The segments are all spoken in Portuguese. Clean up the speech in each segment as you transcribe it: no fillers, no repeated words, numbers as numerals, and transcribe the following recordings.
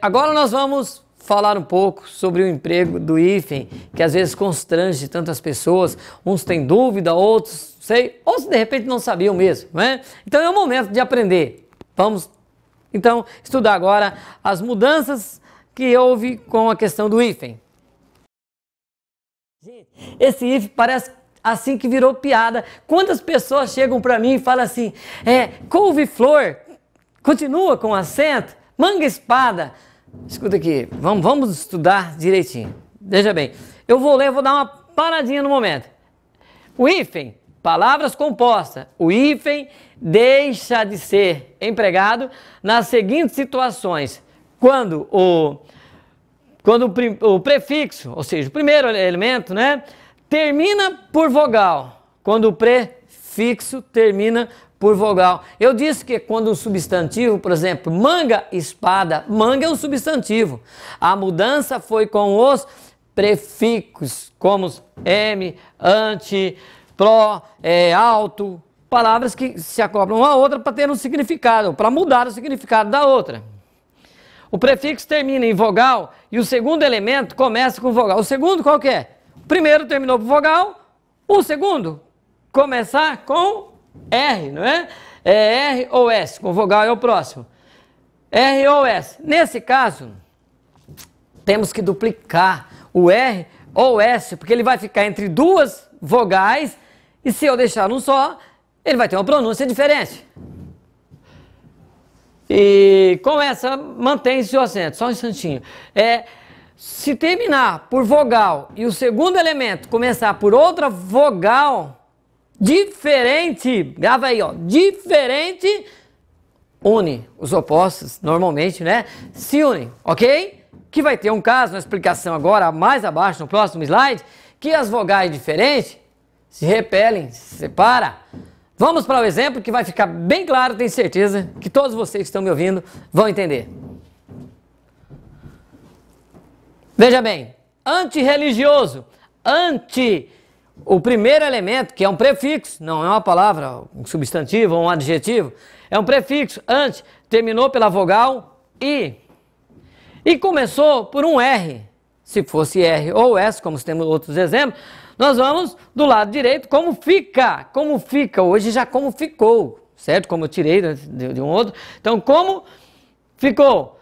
Agora nós vamos falar um pouco sobre o emprego do hífen, que às vezes constrange tantas pessoas, uns têm dúvida, outros sei, ou se de repente não sabiam mesmo, né? Então é o momento de aprender. Vamos então estudar agora as mudanças que houve com a questão do hífen. Gente, esse hífen parece assim que virou piada. Quantas pessoas chegam para mim e falam assim, couve-flor, continua com acento, manga-espada. Escuta aqui, vamos estudar direitinho. Veja bem, eu vou dar uma paradinha no momento. O hífen, palavras compostas. O hífen deixa de ser empregado nas seguintes situações. Quando o prefixo, ou seja, o primeiro elemento, né, termina por vogal. Quando o prefixo termina por vogal. Eu disse que quando um substantivo, por exemplo, manga, espada, manga é um substantivo. A mudança foi com os prefixos, como m, ante, pró, alto, palavras que se acoplam uma a outra para ter um significado, para mudar o significado da outra. O prefixo termina em vogal e o segundo elemento começa com vogal. O segundo qual que é? O primeiro terminou por vogal, o segundo começar com R, não é? É R ou S, com vogal é o próximo. R ou S. Nesse caso, temos que duplicar o R ou S, porque ele vai ficar entre duas vogais e se eu deixar um só, ele vai ter uma pronúncia diferente. E com essa, mantém-se o acento, só um instantinho. Se terminar por vogal e o segundo elemento começar por outra vogal diferente, grava aí, ó, diferente, une. Os opostos, normalmente, né, se unem, ok? Que vai ter um caso, uma explicação agora, mais abaixo, no próximo slide, que as vogais diferentes se repelem, se separam. Vamos para o exemplo que vai ficar bem claro, tenho certeza que todos vocês que estão me ouvindo vão entender. Veja bem, antirreligioso, o primeiro elemento, que é um prefixo, não é uma palavra, um substantivo ou um adjetivo, é um prefixo, anti, terminou pela vogal I e começou por um R. Se fosse R ou S, como temos outros exemplos, nós vamos do lado direito, como fica, hoje já como ficou, certo? Como eu tirei de um outro, então como ficou.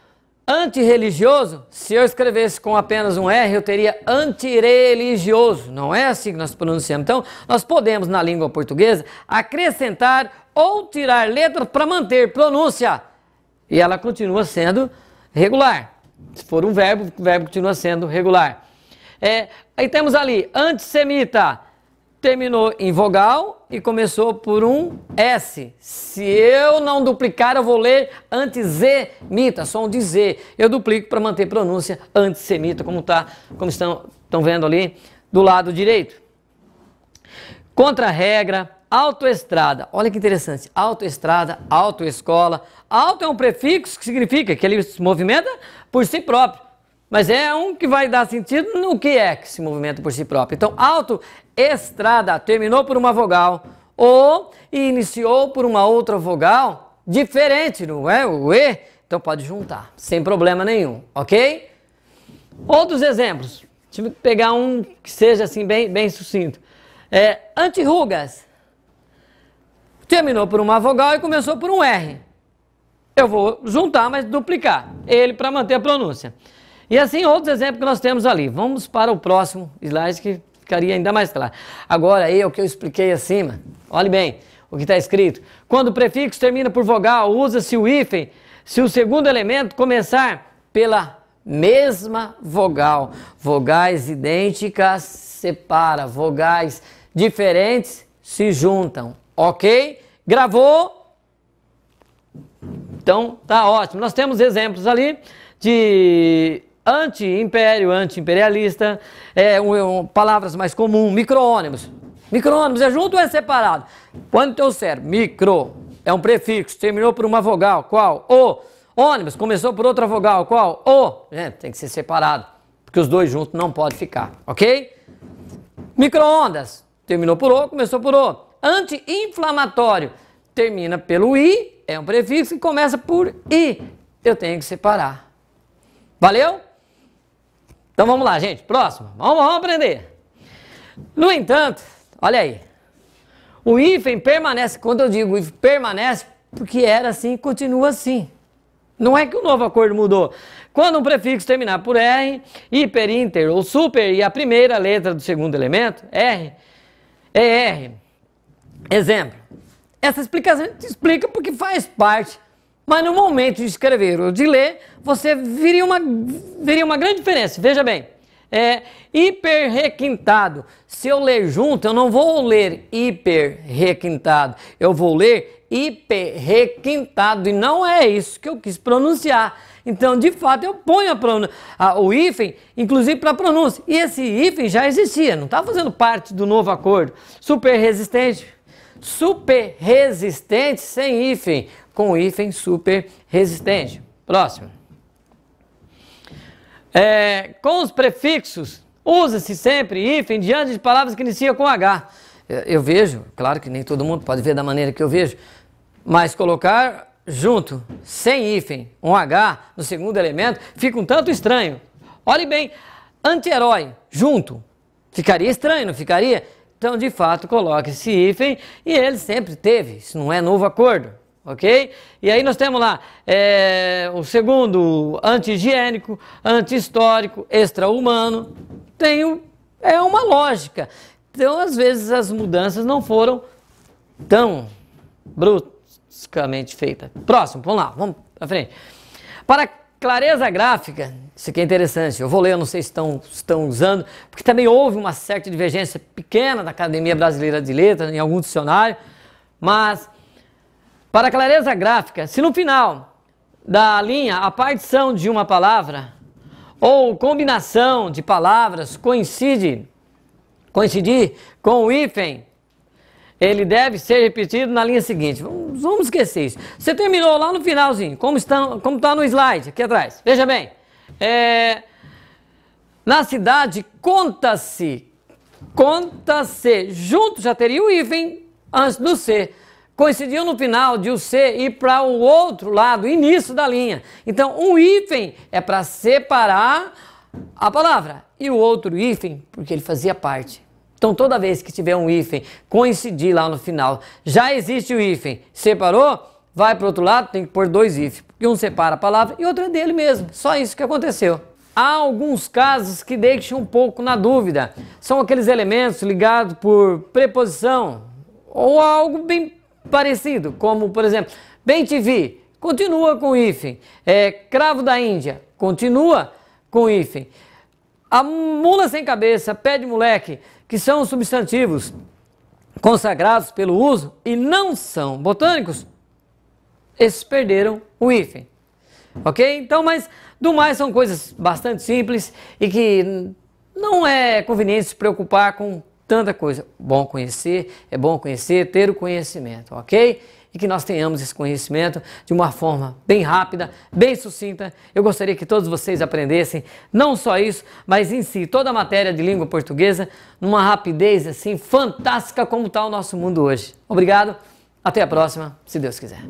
Antirreligioso, se eu escrevesse com apenas um R, eu teria antirreligioso. Não é assim que nós pronunciamos. Então, nós podemos, na língua portuguesa, acrescentar ou tirar letras para manter pronúncia. E ela continua sendo regular. Se for um verbo, o verbo continua sendo regular. Aí temos ali, antissemita. Terminou em vogal e começou por um S. Se eu não duplicar, eu vou ler antissemita, som de Z. Eu duplico para manter pronúncia antissemita, como estão vendo ali do lado direito. Contra-regra, autoestrada. Olha que interessante. Autoestrada, autoescola. Auto é um prefixo que significa que ele se movimenta por si próprio. Mas é um que vai dar sentido no que se movimenta por si próprio. Então, autoestrada terminou por uma vogal ou iniciou por uma outra vogal diferente, não é? O E, então pode juntar, sem problema nenhum, ok? Outros exemplos. Deixa eu pegar um que seja assim bem sucinto. Antirrugas. Terminou por uma vogal e começou por um R. Eu vou juntar, mas duplicar ele para manter a pronúncia. E assim, outros exemplos que nós temos ali. Vamos para o próximo slide que ficaria ainda mais claro. Agora, o que eu expliquei acima. Olhe bem o que está escrito. Quando o prefixo termina por vogal, usa-se o hífen se o segundo elemento começar pela mesma vogal. Vogais idênticas separa, vogais diferentes se juntam. Ok? Gravou? Então, tá ótimo. Nós temos exemplos ali de anti-império, anti-imperialista, palavras mais comuns, micro-ônibus. Micro-ônibus é junto ou é separado? Põe no teu cérebro, micro é um prefixo, terminou por uma vogal, qual? O. Ônibus começou por outra vogal, qual? O. Gente, tem que ser separado, porque os dois juntos não podem ficar, ok? Micro-ondas, terminou por O, começou por O. Anti-inflamatório, termina pelo I, é um prefixo e começa por I. Eu tenho que separar. Valeu? Então vamos lá, gente. Próximo. Vamos aprender. No entanto, olha aí. O hífen permanece, quando eu digo hífen permanece, porque era assim e continua assim. Não é que o novo acordo mudou. Quando um prefixo terminar por R, hiper, inter ou super e a primeira letra do segundo elemento, R, é R. Exemplo. Essa explicação explica porque faz parte, mas no momento de escrever ou de ler, você veria uma grande diferença. Veja bem, hiper requintado. Se eu ler junto, eu não vou ler hiper requintado, eu vou ler hiper requintado, e não é isso que eu quis pronunciar. Então, de fato, eu ponho o hífen, inclusive para pronúncia. E esse hífen já existia, não está fazendo parte do novo acordo. Super resistente sem hífen, com hífen super resistente. Próximo. Com os prefixos, usa-se sempre hífen diante de palavras que iniciam com H. Eu vejo, claro que nem todo mundo pode ver da maneira que eu vejo, mas colocar junto, sem hífen, um H no segundo elemento, fica um tanto estranho. Olhe bem, anti-herói, junto, ficaria estranho, não ficaria? Então, de fato, coloque esse hífen e ele sempre teve, isso não é novo acordo, ok? E aí nós temos lá o segundo, anti-higiênico, anti-histórico, extra-humano, é uma lógica. Então, às vezes, as mudanças não foram tão bruscamente feitas. Próximo, vamos lá, vamos para frente. Para clareza gráfica, isso aqui é interessante, eu vou ler, eu não sei se estão usando, porque também houve uma certa divergência pequena da Academia Brasileira de Letras, em algum dicionário, mas para clareza gráfica, se no final da linha a partição de uma palavra ou combinação de palavras coincidir com o hífen, ele deve ser repetido na linha seguinte. Vamos esquecer isso. Você terminou lá no finalzinho, como está no slide aqui atrás. Veja bem, na cidade conta-se, junto já teria o hífen antes do C. Coincidiu no final de o C ir para o outro lado, início da linha. Então, um hífen é para separar a palavra e o outro hífen porque ele fazia parte. Então, toda vez que tiver um hífen coincidir lá no final, já existe o hífen, separou, vai para o outro lado, tem que pôr dois hífens, porque um separa a palavra e outro é dele mesmo. Só isso que aconteceu. Há alguns casos que deixam um pouco na dúvida. São aqueles elementos ligados por preposição ou algo bem parecido, como, por exemplo, bem te vi, continua com hífen. Cravo da Índia, continua com hífen. A mula sem cabeça, pé de moleque, que são substantivos consagrados pelo uso e não são botânicos, esses perderam o hífen. Ok? Então, mas do mais são coisas bastante simples e que não é conveniente se preocupar com tanta coisa. É bom conhecer, ter o conhecimento, ok? E que nós tenhamos esse conhecimento de uma forma bem rápida, bem sucinta. Eu gostaria que todos vocês aprendessem, não só isso, mas em si, toda a matéria de língua portuguesa, numa rapidez assim fantástica como está o nosso mundo hoje. Obrigado, até a próxima, se Deus quiser.